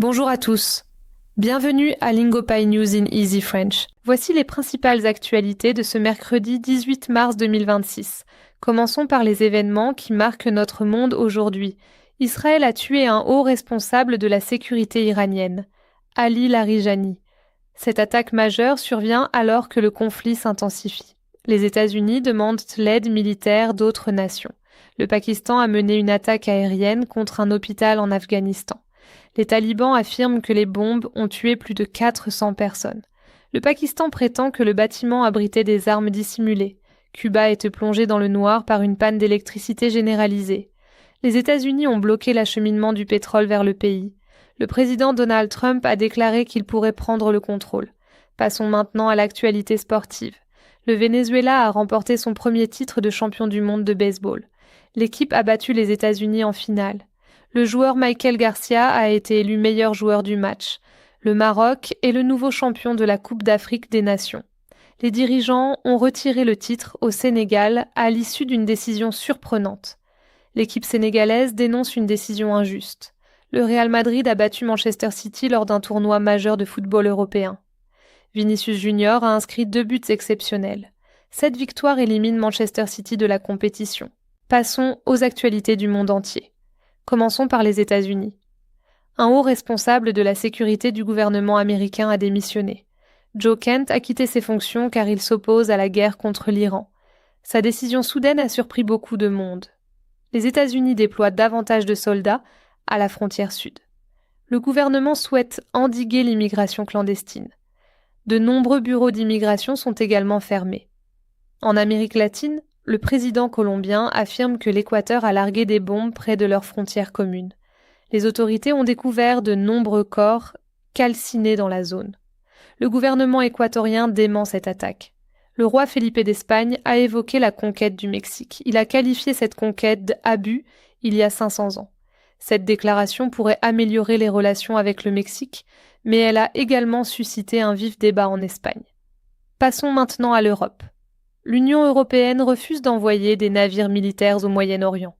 Bonjour à tous. Bienvenue à Lingopie News in Easy French. Voici les principales actualités de ce mercredi 18 mars 2026. Commençons par les événements qui marquent notre monde aujourd'hui. Israël a tué un haut responsable de la sécurité iranienne, Ali Larijani. Cette attaque majeure survient alors que le conflit s'intensifie. Les États-Unis demandent l'aide militaire d'autres nations. Le Pakistan a mené une attaque aérienne contre un hôpital en Afghanistan. Les talibans affirment que les bombes ont tué plus de 400 personnes. Le Pakistan prétend que le bâtiment abritait des armes dissimulées. Cuba était plongé dans le noir par une panne d'électricité généralisée. Les États-Unis ont bloqué l'acheminement du pétrole vers le pays. Le président Donald Trump a déclaré qu'il pourrait prendre le contrôle. Passons maintenant à l'actualité sportive. Le Venezuela a remporté son premier titre de champion du monde de baseball. L'équipe a battu les États-Unis en finale. Le joueur Michael Garcia a été élu meilleur joueur du match. Le Maroc est le nouveau champion de la Coupe d'Afrique des Nations. Les dirigeants ont retiré le titre au Sénégal à l'issue d'une décision surprenante. L'équipe sénégalaise dénonce une décision injuste. Le Real Madrid a battu Manchester City lors d'un tournoi majeur de football européen. Vinicius Junior a inscrit 2 buts exceptionnels. Cette victoire élimine Manchester City de la compétition. Passons aux actualités du monde entier. Commençons par les États-Unis. Un haut responsable de la sécurité du gouvernement américain a démissionné. Joe Kent a quitté ses fonctions car il s'oppose à la guerre contre l'Iran. Sa décision soudaine a surpris beaucoup de monde. Les États-Unis déploient davantage de soldats à la frontière sud. Le gouvernement souhaite endiguer l'immigration clandestine. De nombreux bureaux d'immigration sont également fermés. En Amérique latine, le président colombien affirme que l'Équateur a largué des bombes près de leurs frontières communes. Les autorités ont découvert de nombreux corps calcinés dans la zone. Le gouvernement équatorien dément cette attaque. Le roi Felipe d'Espagne a évoqué la conquête du Mexique. Il a qualifié cette conquête d'abus il y a 500 ans. Cette déclaration pourrait améliorer les relations avec le Mexique, mais elle a également suscité un vif débat en Espagne. Passons maintenant à l'Europe. L'Union européenne refuse d'envoyer des navires militaires au Moyen-Orient.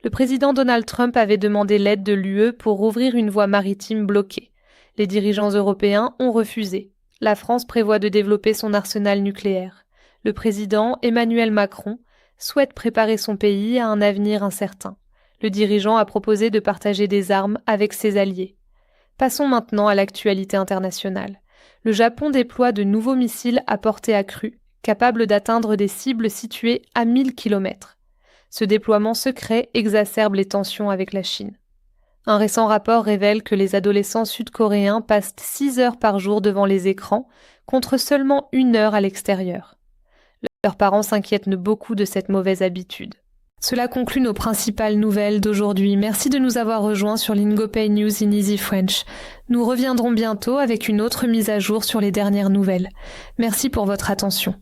Le président Donald Trump avait demandé l'aide de l'UE pour rouvrir une voie maritime bloquée. Les dirigeants européens ont refusé. La France prévoit de développer son arsenal nucléaire. Le président Emmanuel Macron souhaite préparer son pays à un avenir incertain. Le dirigeant a proposé de partager des armes avec ses alliés. Passons maintenant à l'actualité internationale. Le Japon déploie de nouveaux missiles à portée accrue, capables d'atteindre des cibles situées à 1000 km. Ce déploiement secret exacerbe les tensions avec la Chine. Un récent rapport révèle que les adolescents sud-coréens passent 6 heures par jour devant les écrans, contre seulement 1 heure à l'extérieur. Leurs parents s'inquiètent beaucoup de cette mauvaise habitude. Cela conclut nos principales nouvelles d'aujourd'hui. Merci de nous avoir rejoints sur Lingopie News in Easy French. Nous reviendrons bientôt avec une autre mise à jour sur les dernières nouvelles. Merci pour votre attention.